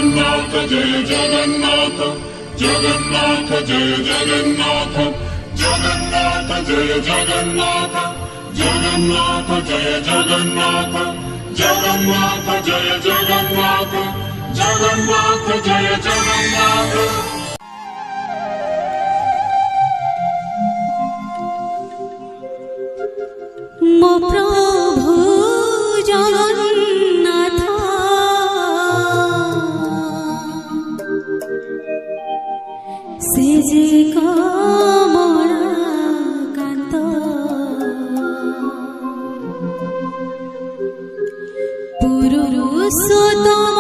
जगन्नाथ जय जगन्नाथ जगन्नाथ जय जगन्नाथ जगन्नाथ जय जगन्नाथ जगन्नाथ जय जगन्नाथ जगन्नाथ जय जगन्नाथ जगन्नाथ जय जगन्नाथ। मो प्रभु जगन्नाथ से जे कमलाकान्त पुरुषोत्तम